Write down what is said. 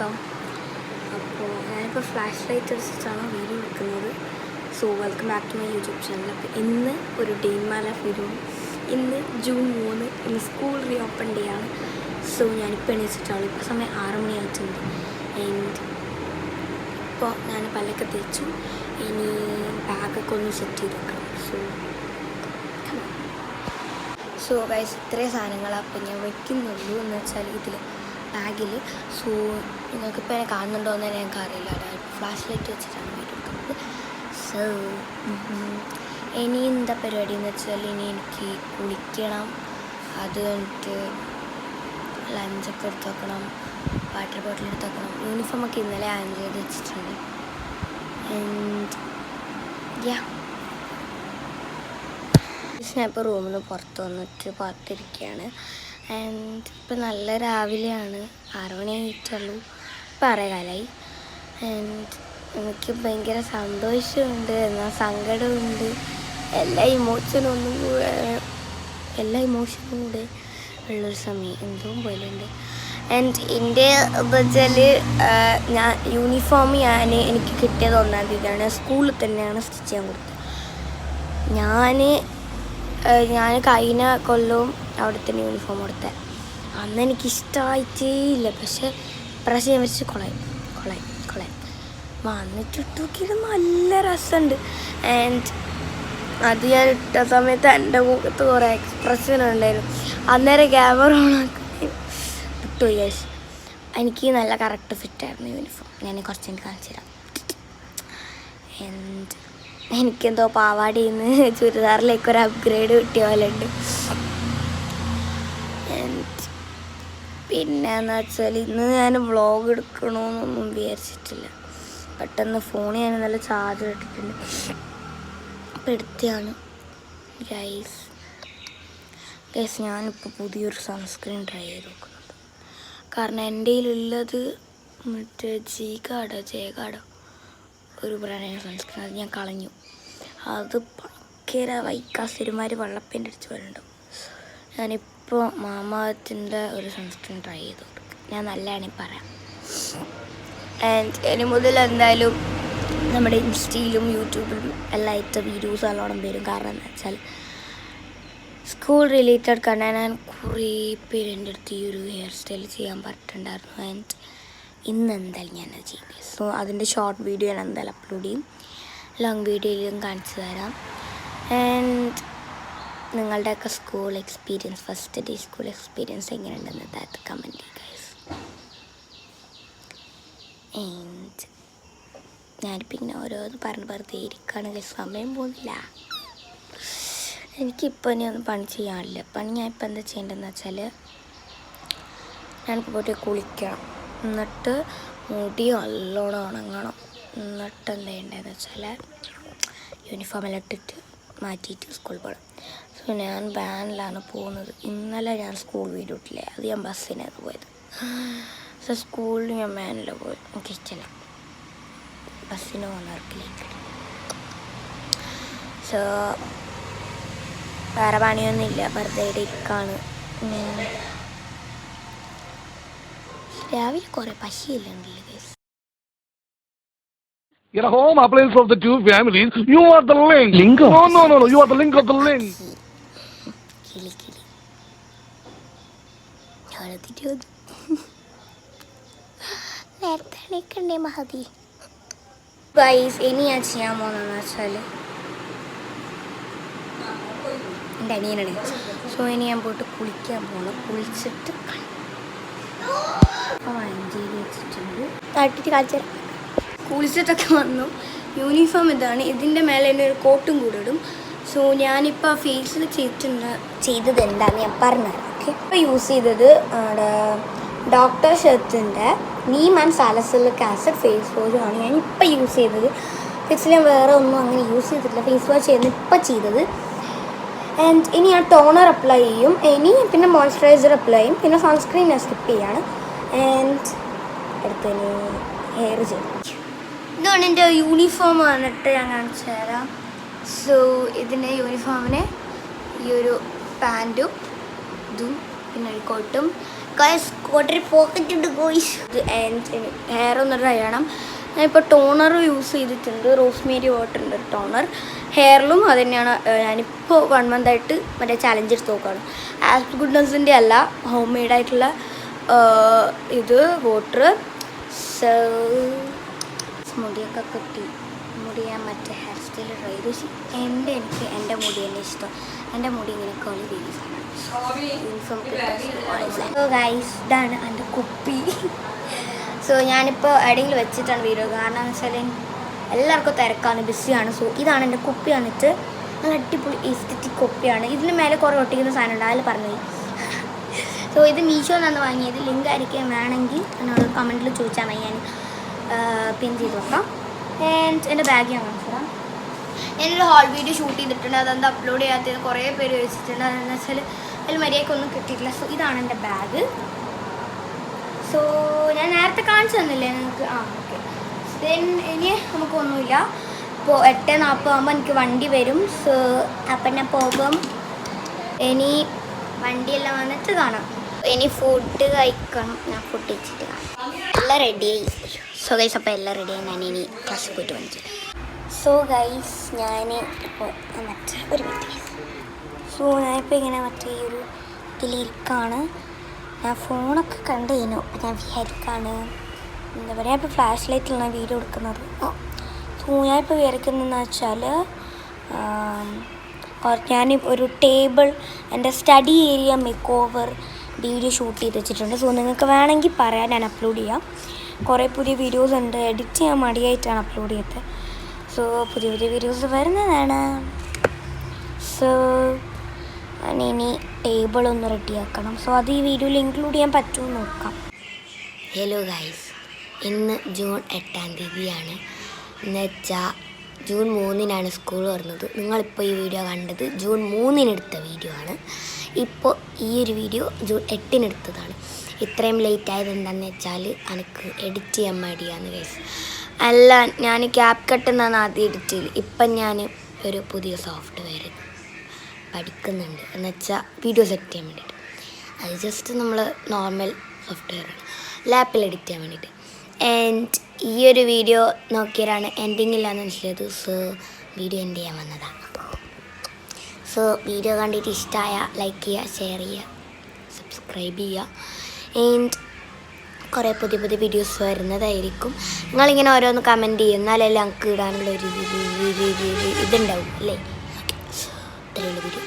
എടുക്കാം. അപ്പോൾ ഞാനിപ്പോൾ ഫ്ലാഷ് ലൈറ്റ് വെച്ചിട്ടാണ് വീഡിയോ എടുക്കുന്നത്. So welcome back to my YouTube channel. അപ്പോൾ ഇന്ന് ഒരു day in my life video. ഇന്ന് ജൂൺ 3, ഇന്ന് സ്കൂൾ റീ ഓപ്പൺ ഡേ ആണ്. സോ ഞാനിപ്പോൾ എണീച്ചിട്ടാണ്. ഇപ്പോൾ സമയം 6 മണിയായിട്ടുണ്ട്. ആൻഡ് ഇപ്പോൾ ഞാൻ പല്ലൊക്കെ തേച്ചു. ഇനി ബാഗൊക്കെ ഒന്ന് സെറ്റ് ചെയ്ത് വെക്കണം. സോ ഗൈസ്, ഇത്രയും സാധനങ്ങളാണ് അപ്പോൾ ഞാൻ വയ്ക്കുന്നുള്ളൂ. എന്ന് വെച്ചാൽ ഇതിൽ ബാഗിൽ. സോ നിങ്ങൾക്കിപ്പോൾ എന്നെ കാണുന്നുണ്ടോ എന്ന് ഞങ്ങൾക്ക് അറിയില്ല. ഫ്ലാഷ് ലൈറ്റ് വെച്ചിട്ടാണ് വീഡിയോ എടുക്കുന്നത്. സോ ഇനി എന്താ പരിപാടി എന്ന് വെച്ചാൽ ഇനി എനിക്ക് കുളിക്കണം. അത് കഴിഞ്ഞിട്ട് ലഞ്ചൊക്കെ എടുത്ത് വെക്കണം, വാട്ടർ ബോട്ടിൽ എടുത്ത് വെക്കണം. യൂണിഫോമൊക്കെ ഇന്നലെ അയൺ ചെയ്ത് വെച്ചിട്ടുണ്ട്. ആൻഡ് യാ, ഞാൻ ഇപ്പോൾ റൂമിൽ നിന്ന് പുറത്ത് വന്നിട്ട് പുറത്തിരിക്കുകയാണ്. ആൻഡ് ഇപ്പം നല്ല രാവിലെയാണ്, 6 മണി ആയിട്ടുള്ളൂ. ഇപ്പം അറിയാലായി. ആൻഡ് എനിക്ക് ഭയങ്കര സന്തോഷമുണ്ട്, എന്നാൽ സങ്കടമുണ്ട്. എല്ലാ ഇമോഷനും കൂടെ ഉള്ളൊരു സമയം എന്തോ പോലെ ഉണ്ട്. ആൻഡ് എൻ്റെ എന്താ വെച്ചാൽ യൂണിഫോം എനിക്ക് കിട്ടിയത് 1-ാം തീയതിയാണ്. സ്കൂളിൽ തന്നെയാണ് സ്റ്റിച്ച് ചെയ്യാൻ കൊടുത്തത്. ഞാൻ കഴിഞ്ഞ കൊല്ലവും അവിടെ തന്നെ യൂണിഫോം കൊടുത്തത്. അന്ന് എനിക്കിഷ്ടമായിട്ടേ ഇല്ല. പക്ഷേ ഇപ്രാവശ്യം ഞാൻ വെച്ച് കൊളായി വന്നിട്ട് ഇട്ട് നോക്കിയത് നല്ല രസമുണ്ട്. ആൻഡ് അത് ഞാൻ ഇട്ട സമയത്ത് എൻ്റെ മുഖത്ത് കുറേ എക്സ്പ്രഷൻ ഉണ്ടായിരുന്നു. അന്നേരം ക്യാമറ ഓണാക്കി ഇട്ടു. യെസ്, എനിക്ക് നല്ല കറക്റ്റ് ഫിറ്റായിരുന്നു യൂണിഫോം. ഞാൻ കുറച്ച് എനിക്ക് കാണിച്ചു തരാം. ആൻഡ് എനിക്കെന്തോ പാവാടിയിൽ നിന്ന് ചുരിദാറിലേക്ക് ഒരു അപ്ഗ്രേഡ് കിട്ടിയ പോലെ ഉണ്ട്. പിന്നെയെന്ന് വെച്ചാൽ ഇന്ന് ഞാൻ വ്ളോഗ് എടുക്കണമെന്നൊന്നും വിചാരിച്ചിട്ടില്ല. പെട്ടെന്ന് ഫോൺ ഞാൻ നല്ല ചാർജർ ഇട്ടിട്ടുണ്ട്. അപ്പോൾ എടുത്തതാണ്. ഗൈസ് ഞാനിപ്പോൾ പുതിയൊരു സൺസ്ക്രീൻ ട്രൈ ചെയ്ത് നോക്കുന്നുണ്ട്. കാരണം എൻ്റെ കയ്യിലുള്ളത് മറ്റേ ജയകാടോ ഒരു ബ്രാൻഡിൻ്റെ സൺസ്ക്രീൻ. അത് ഞാൻ കളഞ്ഞു. അത് ഭയങ്കര വൈക്കാസിരുമാര് വെള്ളപ്പേൻ്റെ അടിച്ച് വരുന്നുണ്ടാവും. ഞാനിപ്പോൾ മാമാത്തിൻ്റെ ഒരു സൺസ്ക്രീൻ ട്രൈ ചെയ്ത് കൊടുക്കും. ഞാൻ നല്ലതാണെങ്കിൽ പറയാം. ആൻഡ് ഇനി മുതൽ എന്തായാലും നമ്മുടെ ഇൻസ്റ്റയിലും യൂട്യൂബിലും എല്ലായിട്ട് വീഡിയോസ് നല്ലോണം വരും. കാരണം എന്താ വെച്ചാൽ സ്കൂൾ റിലേറ്റഡ് കണ്ടാൽ ഞാൻ കുറേ പേര് എൻ്റെ അടുത്ത് ഈ ഒരു ഹെയർ സ്റ്റൈൽ ചെയ്യാൻ പറഞ്ഞിട്ടുണ്ടായിരുന്നു. ആൻഡ് ഇന്ന് എന്തായാലും ഞാനത് ചെയ്യും. സോ അതിൻ്റെ ഷോർട്ട് വീഡിയോ ഞാൻ എന്തായാലും അപ്ലോഡ് ചെയ്യും. ലോങ് വീഡിയോയിലും കാണിച്ചു തരാം. ആൻഡ് നിങ്ങളുടെയൊക്കെ school experience, first day school experience എങ്ങനെയുണ്ടെന്ന് അത് കമൻറ്റ് ചെയ്യുക ഗൈസ്. ആൻഡ് ഞാനിപ്പോൾ ഇങ്ങനെ ഓരോന്ന് വെറുതെ ഇരിക്കുകയാണ് ഗൈസ്. സമയം പോകുന്നില്ല. എനിക്കിപ്പോൾ ഇനി ഒന്നും പണി ചെയ്യാനില്ല. ഞാനിപ്പോൾ എന്താ ചെയ്യേണ്ടതെന്ന് വെച്ചാൽ ഞാനിപ്പോൾ പോയിട്ട് കുളിക്കണം. എന്നിട്ട് മുടി നല്ലോണം ഉണങ്ങണം. എന്നിട്ട് എന്താ ചെയ്യേണ്ടതെന്ന് വെച്ചാൽ യൂണിഫോമെല്ലാം ഇട്ടിട്ട് മാറ്റിയിട്ട് സ്കൂളിൽ പോകണം. സോ ഞാൻ വാനിലാണ് പോകുന്നത്. ഇന്നലെ ഞാൻ സ്കൂൾ വീഡിയോ ഇട്ടില്ലേ, അത് ഞാൻ ബസ്സിനാണ് പോയത്. സോ സ്കൂളിൽ ഞാൻ വാനിലാണ് പോയത്. എനിക്ക് ഇഷ്ടമല്ല ബസ്സിന് പോകുന്നവർക്കിലേക്ക്. സോ വേറെ പണിയൊന്നുമില്ല, വെറുതെ ഇരിക്കാണ്. രാവിലെ കുറേ പശിയില്ലുണ്ടല്ലോ guys. Get a home appliance of the two families. You are the link. Lingo? No. You are the link of the link. കിളി നേരത്തെ എണീക്കണ്ടേ മഹതി. ഗൈസ്, ഇനി ഞാൻ ചെയ്യാൻ പോകുന്നതെന്ന് വെച്ചാൽ എൻ്റെ അനിയനാണ്. സോ ഇനി ഞാൻ പോയിട്ട് കുളിക്കാൻ പോകണം. കുളിച്ചിട്ട് വഞ്ചിയിൽ വെച്ചിട്ടുണ്ട്. തട്ടിട്ട് കാണിച്ചാൽ കുളിച്ചിട്ടൊക്കെ വന്നു. യൂണിഫോം ഇതാണ്. ഇതിൻ്റെ മേലെ തന്നെ ഒരു കോട്ടും കൂടെ ഇടും. സോ ഞാനിപ്പോൾ ഫേസിൽ ചെയ്തത് എന്താണെന്ന് ഞാൻ പറഞ്ഞുതരാം. ഓക്കെ, ഇപ്പോൾ യൂസ് ചെയ്തത് ഡോക്ടർ ഷെർത്തിൻ്റെ neem and salicylic acid face വാഷാണ് ഞാനിപ്പോൾ യൂസ് ചെയ്തത്. ഫേസിൽ ഞാൻ വേറെ ഒന്നും അങ്ങനെ യൂസ് ചെയ്തിട്ടില്ല. ഫേസ് വാഷ് ചെയ്യുന്ന ഇപ്പോൾ ചെയ്തത്. ആൻഡ് ഇനി ഞാൻ ടോണർ അപ്ലൈ ചെയ്യും. പിന്നെ മോയ്സ്ചറൈസർ അപ്ലൈ ചെയ്യും. പിന്നെ സൺസ്ക്രീൻ ഞാൻ സ്കിപ്പ് ചെയ്യാണ്. ആൻഡ് അടുത്തതിന് ഹെയർ ചെയ്യും. ഇതാണ് എൻ്റെ യൂണിഫോം വന്നിട്ട് ഞാൻ കാണിച്ചു തരാം. സോ ഇതിൻ്റെ യൂണിഫോമിന് ഈ ഒരു പാൻറ്റും ഇതും പിന്നെ ഒരു കോട്ടും. ഗൈസ് വാട്ടർ പോക്കറ്റ് ഉണ്ട് ഗോയ്സ്. ഹെയർ ഒന്ന് ഡ്രൈ ചെയ്യണം. ഞാനിപ്പോൾ ടോണർ യൂസ് ചെയ്തിട്ടുണ്ട്. റോസ്മേരി വാട്ടറിൻ്റെ ഒരു ടോണർ. ഹെയറിലും അത് തന്നെയാണ്. ഞാനിപ്പോൾ 1 month ആയിട്ട് മറ്റേ ചാലഞ്ച് എടുത്ത് നോക്കുകയാണ്. ആസ് ഗുഡ്നസിൻ്റെ അല്ല, ഹോം മെയ്ഡായിട്ടുള്ള ഇത് വാട്ടർ. മുടിയൊക്കെ കിട്ടി. മുടി ഞാൻ മറ്റേ ഹെയർ സ്റ്റൈൽ ട്രൈ ചെയ്തു. എനിക്ക് എൻ്റെ മുടി തന്നെ ഇഷ്ടം. എൻ്റെ മുടി ഇങ്ങനെ കളി വീസാണ്. ഗൈസ്, ഇതാണ് എൻ്റെ കുപ്പി. സോ ഞാനിപ്പോൾ എവിടെയെങ്കിലും വെച്ചിട്ടാണ് വീഡിയോ. കാരണം എന്ന് വെച്ചാൽ എല്ലാവർക്കും തിരക്കാണ്, ബിസിയാണ്. സോ ഇതാണ് എൻ്റെ കുപ്പി. വന്നിട്ട് നല്ല അടിപൊളി എസ്തെറ്റിക് കുപ്പിയാണ്. ഇതിന് മേലെ കുറേ ഒട്ടിക്കുന്ന സാധനം ഉണ്ട്, അതിൽ പറഞ്ഞു. സോ ഇത് മീഷോ നിന്നാണ് വാങ്ങിയത്. ലിങ്ക് ആയിരിക്കും, വേണമെങ്കിൽ എന്നോട് കമൻറ്റിൽ ചോദിച്ചാൽ മതി, ഞാൻ പിൻ ചെയ്ത് വെക്കാം. ആൻഡ് എൻ്റെ ബാഗ് ഞാൻ കാണിച്ചു തരാം. ഞാനൊരു ഹോൾ വീഡിയോ ഷൂട്ട് ചെയ്തിട്ടുണ്ട്. അതെന്താ അപ്ലോഡ് ചെയ്യാത്തത് കുറേ പേര് ചോദിച്ചിട്ടുണ്ട്. അതെന്ന് വെച്ചാൽ അതിൽ മര്യാദയ്ക്കൊന്നും കിട്ടിയിട്ടില്ല. സോ ഇതാണ് എൻ്റെ ബാഗ്. സോ ഞാൻ നേരത്തെ കാണിച്ചു തന്നില്ലേ നിങ്ങൾക്ക്? ഓക്കെ. ദെൻ ഇനി നമുക്കൊന്നുമില്ല. ഇപ്പോൾ 8:40 എനിക്ക് വണ്ടി വരും. സോ അപ്പം ഞാൻ പോകും. ഇനി വണ്ടിയെല്ലാം വന്നിട്ട് കാണാം. ഇനി ഫുഡ് കഴിക്കണം. ഞാൻ ഫുഡ് കഴിച്ചിട്ട് കാണാം. എല്ലാം റെഡിയായി. സോ ഗൈസ്, അപ്പോൾ എല്ലാം റെഡിയായി. ഞാൻ ഇനി ക്ലാസ്സിൽ പോയിട്ട് വന്നിട്ട്. സോ ഗൈസ്, ഞാൻ ഇപ്പോൾ മറ്റേ ഒരു മിനിറ്റ്. സോ ഞാനിപ്പോൾ ഇങ്ങനെ മറ്റേ ഈ ഒരു ഇതിലിരിക്കാണ്. ഞാൻ ഫോണൊക്കെ കണ്ടു കഴിഞ്ഞു. ഞാൻ വിചാരിക്കാണ് എന്താ പറയുക, ഇപ്പോൾ ഫ്ലാഷ് ലൈറ്റിലാണ് വീഡിയോ എടുക്കുന്നത്. സോ ഞാനിപ്പോൾ വിചാരിക്കുന്നതെന്ന് വെച്ചാൽ ഞാൻ ഒരു ടേബിൾ, എൻ്റെ study area make over video shoot ചെയ്ത് വെച്ചിട്ടുണ്ട്. സോ നിങ്ങൾക്ക് വേണമെങ്കിൽ പറയാൻ, ഞാൻ അപ്ലോഡ് ചെയ്യാം. കുറേ പുതിയ വീഡിയോസ് ഉണ്ട്. എഡിറ്റ് ചെയ്യാൻ മടിയായിട്ടാണ് അപ്ലോഡ് ചെയ്തത്. സോ പുതിയ പുതിയ വീഡിയോസ് വരുന്നതാണ്. സോ ഇനി ടേബിളൊന്ന് റെഡിയാക്കണം. സോ അത് ഈ വീഡിയോയിൽ ഇൻക്ലൂഡ് ചെയ്യാൻ പറ്റുമോ നോക്കാം. ഹലോ ഗൈസ്, ഇന്ന് ജൂൺ 8-ാം തീയതിയാണ്. എന്ന് വെച്ചാൽ ജൂൺ 3-നാണ് സ്കൂൾ തുറന്നത്. നിങ്ങളിപ്പോൾ ഈ വീഡിയോ കണ്ടത് ജൂൺ 3-ന് എടുത്ത വീഡിയോ ആണ്. ഇപ്പോൾ ഈ ഒരു വീഡിയോ ജൂൺ 8-ന് എടുത്തതാണ്. ഇത്രയും ലേറ്റ് ആയത് എന്താണെന്ന് വെച്ചാൽ എനിക്ക് എഡിറ്റ് ചെയ്യാൻ മടിയാണ് ഗൈസ്. അല്ല, ഞാൻ ക്യാപ് കട്ട് എന്നാണ് ആദ്യം എഡിറ്റ് ചെയ്യൽ. ഇപ്പം ഞാൻ ഒരു പുതിയ സോഫ്റ്റ്വെയർ പഠിക്കുന്നുണ്ട്. എന്ന് വെച്ചാൽ വീഡിയോ സെറ്റ് ചെയ്യാൻ വേണ്ടിയിട്ട്. അത് ജസ്റ്റ് നമ്മൾ നോർമൽ സോഫ്റ്റ്വെയറാണ്, ലാപ്പിൽ എഡിറ്റ് ചെയ്യാൻ വേണ്ടിയിട്ട്. ആൻഡ് ഈ ഒരു വീഡിയോ നോക്കിയവരാണ് എൻഡിങ് ഇല്ലാന്ന് മനസ്സിലായത്. സോ വീഡിയോ എൻഡ് ചെയ്യാൻ വന്നതാണ്. സോ വീഡിയോ കണ്ടിട്ട് ഇഷ്ടമായ ലൈക്ക് ചെയ്യുക, ഷെയർ ചെയ്യുക, സബ്സ്ക്രൈബ് ചെയ്യുക. ആൻഡ് കുറേ പുതിയ പുതിയ വീഡിയോസ് വരുന്നതായിരിക്കും. നിങ്ങളിങ്ങനെ ഓരോന്ന് കമൻറ്റ് ചെയ്യും, എന്നാലല്ലേ ഞങ്ങൾക്ക് ഇടാനുള്ള ഒരു ഇതുണ്ടാവും അല്ലേ. ഇത്രയുള്ള വീഡിയോ.